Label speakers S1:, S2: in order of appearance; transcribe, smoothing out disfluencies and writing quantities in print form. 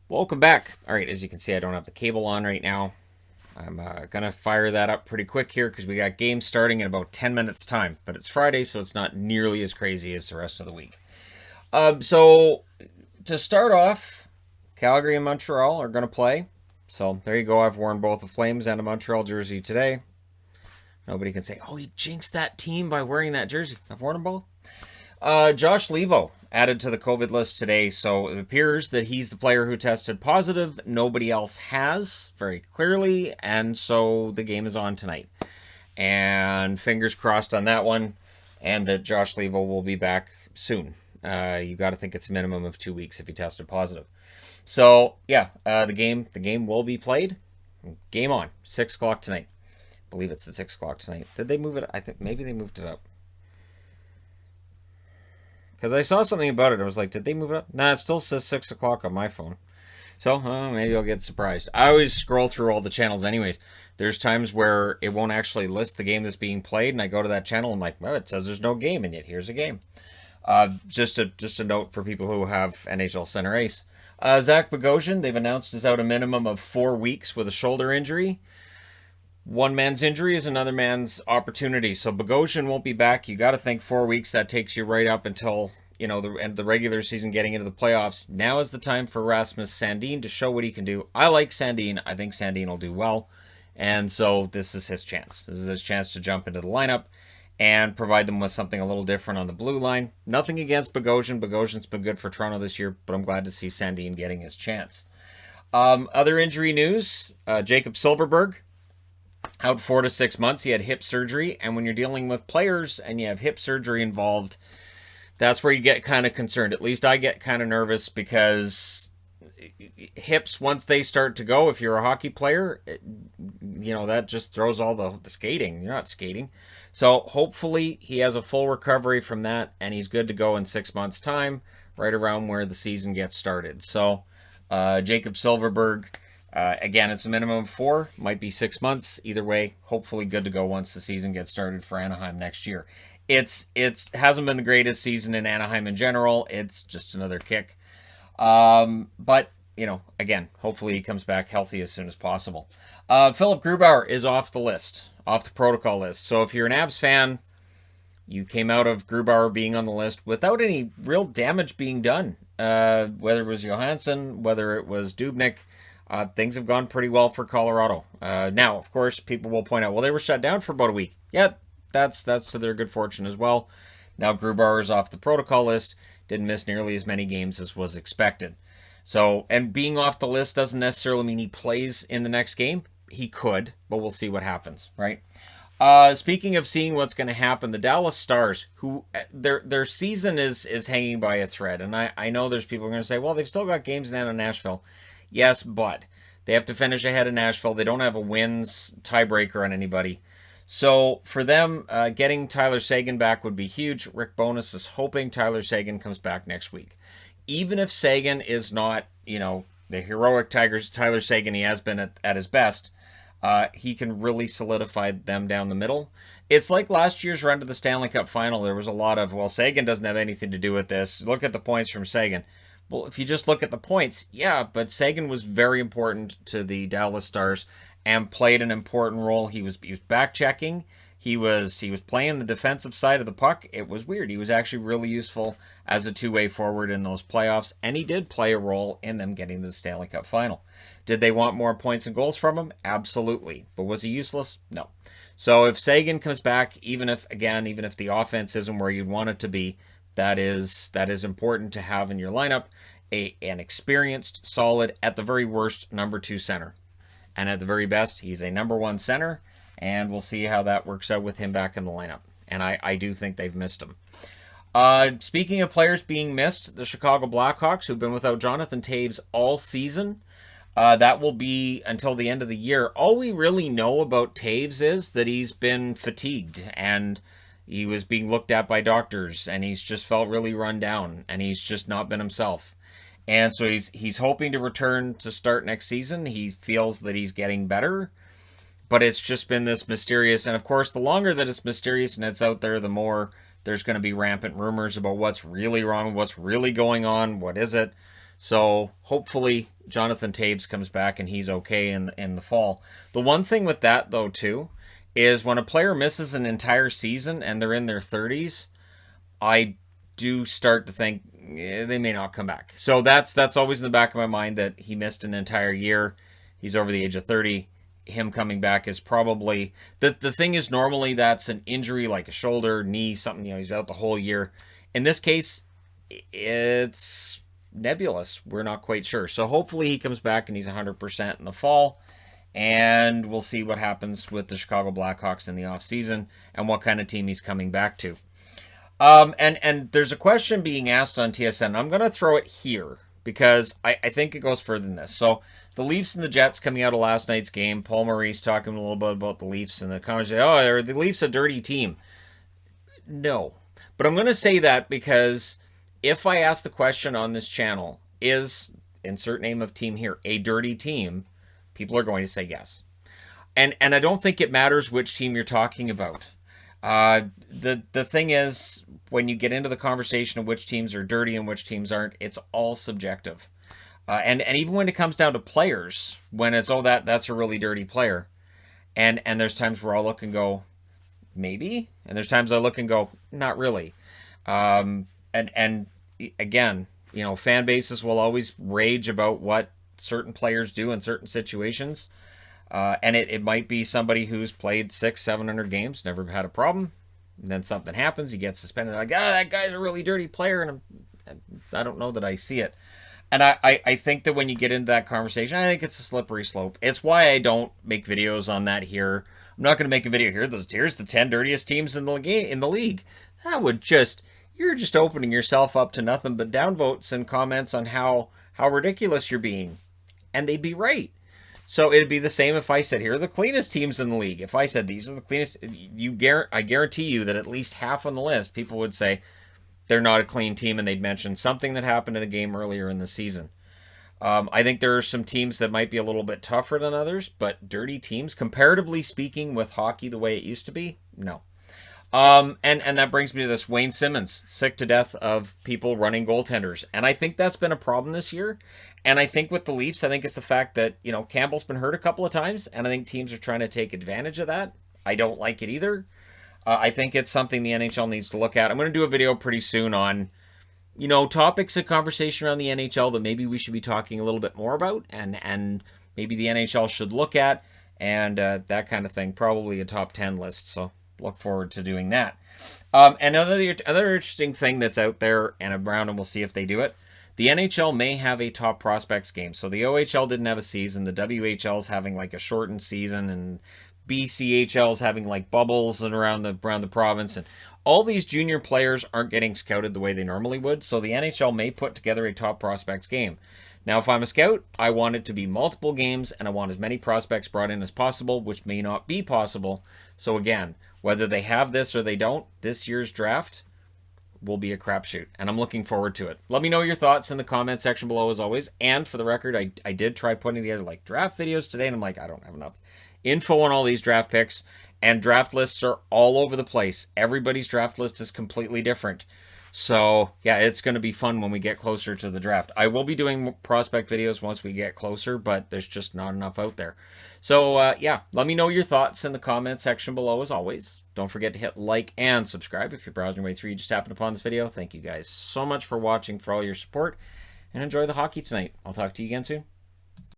S1: Welcome back. All right, as you can see, I don't have the cable on right now. I'm going to fire that up pretty quick here because we got games starting in about 10 minutes time. But it's Friday, so it's not nearly as crazy as the rest of the week. So to start off, Calgary and Montreal are going to play. So there you go. I've worn both the Flames and a Montreal jersey today. Nobody can say, oh, he jinxed that team by wearing that jersey. I've worn them both. Josh Leivo added to the COVID list today, so it appears that he's the player who tested positive. Nobody else has, very clearly, and so the game is on tonight. And fingers crossed on that one, and that Josh Leivo will be back soon. You got to think it's a minimum of 2 weeks if he tested positive. So yeah, the game will be played. Game on, 6 o'clock tonight. I believe it's at 6 o'clock tonight. Did they move it? I think maybe they moved it up. Because I saw something about it. I was like, did they move it up? Nah, it still says 6 o'clock on my phone. So maybe I'll get surprised. I always scroll through all the channels anyways. There's times where it won't actually list the game that's being played, and I go to that channel and I'm like, well, it says there's no game, and yet here's a game. Just a note for people who have NHL Center Ace. Zach Pagosian, they've announced, is out a minimum of 4 weeks with a shoulder injury. One man's injury is another man's opportunity. So Bogosian won't be back. You got to think 4 weeks. That takes you right up until, the end of the regular season, getting into the playoffs. Now is the time for Rasmus Sandin to show what he can do. I like Sandin. I think Sandin will do well. And so this is his chance. This is his chance to jump into the lineup and provide them with something a little different on the blue line. Nothing against Bogosian. Bogosian's been good for Toronto this year, but I'm glad to see Sandin getting his chance. Other injury news, Jacob Silverberg, out 4 to 6 months. He had hip surgery, and when you're dealing with players and you have hip surgery involved, that's where you get kind of concerned. At least I get kind of nervous because hips, once they start to go, if you're a hockey player, that just throws all the skating. You're not skating. So hopefully he has a full recovery from that, and he's good to go in 6 months' time, right around where the season gets started. So Jacob Silverberg, again, it's a minimum of 4, might be 6 months. Either way, hopefully good to go once the season gets started for Anaheim next year. It hasn't been the greatest season in Anaheim in general. It's just another kick. But, again, hopefully he comes back healthy as soon as possible. Philip Grubauer is off the list, off the protocol list. So if you're an Abs fan, you came out of Grubauer being on the list without any real damage being done. Whether it was Johansson, whether it was Dubnyk, things have gone pretty well for Colorado. Now, of course, people will point out, well, they were shut down for about a week. Yeah, that's to their good fortune as well. Now Grubauer is off the protocol list. Didn't miss nearly as many games as was expected. So, and being off the list doesn't necessarily mean he plays in the next game. He could, but we'll see what happens, right? Speaking of seeing what's going to happen, the Dallas Stars, who their season is hanging by a thread, and I know there's people going to say, well, they've still got games down in Nashville. Yes, but they have to finish ahead of Nashville. They don't have a wins tiebreaker on anybody. So for them, getting Tyler Seguin back would be huge. Rick Bowness is hoping Tyler Seguin comes back next week. Even if Seguin is not, the heroic Tyler Seguin he has been at his best, he can really solidify them down the middle. It's like last year's run to the Stanley Cup final. There was a lot of, well, Seguin doesn't have anything to do with this. Look at the points from Seguin. Well, if you just look at the points, yeah, but Seguin was very important to the Dallas Stars and played an important role. He was back checking. He was playing the defensive side of the puck. It was weird. He was actually really useful as a two-way forward in those playoffs, and he did play a role in them getting to the Stanley Cup final. Did they want more points and goals from him? Absolutely. But was he useless? No. So if Seguin comes back, even if the offense isn't where you'd want it to be, that is important to have in your lineup. An experienced, solid, at the very worst, number 2 center. And at the very best, he's a number 1 center, and we'll see how that works out with him back in the lineup. And I do think they've missed him. Speaking of players being missed, the Chicago Blackhawks, who've been without Jonathan Toews all season, that will be until the end of the year. All we really know about Toews is that he's been fatigued, and he was being looked at by doctors, and he's just felt really run down, and he's just not been himself. And so he's hoping to return to start next season. He feels that he's getting better, but it's just been this mysterious. And of course, the longer that it's mysterious and it's out there, the more there's going to be rampant rumors about what's really wrong, what's really going on, what is it. So hopefully Jonathan Taves comes back and he's okay in the fall. The one thing with that, though, too, is when a player misses an entire season and they're in their 30s, I do start to think they may not come back. So that's always in the back of my mind that he missed an entire year. He's over the age of 30. Him coming back is probably the thing is normally that's an injury like a shoulder, knee, something, he's out the whole year. In this case, it's nebulous. We're not quite sure. So hopefully he comes back and he's 100% in the fall. And we'll see what happens with the Chicago Blackhawks in the offseason and what kind of team he's coming back to. And there's a question being asked on TSN. I'm going to throw it here because I think it goes further than this. So the Leafs and the Jets coming out of last night's game. Paul Maurice talking a little bit about the Leafs and the conversation. Oh, are the Leafs a dirty team? No. But I'm going to say that because if I ask the question on this channel, is, insert name of team here, a dirty team, people are going to say yes. And I don't think it matters which team you're talking about. The thing is, when you get into the conversation of which teams are dirty and which teams aren't, it's all subjective. And even when it comes down to players, when it's, that's a really dirty player. And there's times where I'll look and go, maybe. And there's times I look and go, not really. And again, fan bases will always rage about what certain players do in certain situations. And it might be somebody who's played 600-700 games, never had a problem. And then something happens, he gets suspended. Like, that guy's a really dirty player. And I don't know that I see it. And I think that when you get into that conversation, I think it's a slippery slope. It's why I don't make videos on that here. I'm not going to make a video here. Here's the 10 dirtiest teams in the league. That would you're just opening yourself up to nothing but downvotes and comments on how ridiculous you're being. And they'd be right. So it'd be the same if I said, here are the cleanest teams in the league. If I said, these are the cleanest, I guarantee you that at least half on the list, people would say they're not a clean team, and they'd mention something that happened in a game earlier in the season. I think there are some teams that might be a little bit tougher than others, but dirty teams, comparatively speaking, with hockey the way it used to be, no. And that brings me to this. Wayne Simmons, sick to death of people running goaltenders. And I think that's been a problem this year. And I think with the Leafs, I think it's the fact that, Campbell's been hurt a couple of times, and I think teams are trying to take advantage of that. I don't like it either. I think it's something the NHL needs to look at. I'm going to do a video pretty soon on, topics of conversation around the NHL that maybe we should be talking a little bit more about, and maybe the NHL should look at, and that kind of thing. Probably a top 10 list, so look forward to doing that. And another interesting thing that's out there and around, and we'll see if they do it, the NHL may have a top prospects game. So the OHL didn't have a season, the WHL's having like a shortened season, and BCHL's having like bubbles and around the province, and all these junior players aren't getting scouted the way they normally would. So the NHL may put together a top prospects game. Now, if I'm a scout, I want it to be multiple games, and I want as many prospects brought in as possible, which may not be possible. So again, whether they have this or they don't, this year's draft will be a crapshoot, and I'm looking forward to it. Let me know your thoughts in the comment section below, as always. And for the record, I did try putting together like draft videos today, and I'm like, I don't have enough info on all these draft picks, and draft lists are all over the place. Everybody's draft list is completely different. So yeah, it's going to be fun when we get closer to the draft. I will be doing prospect videos once we get closer, but there's just not enough out there. So yeah, let me know your thoughts in the comment section below, as always. Don't forget to hit like and subscribe if you're browsing your way through. You just happened upon this video. Thank you guys so much for watching, for all your support, and enjoy the hockey tonight. I'll talk to you again soon.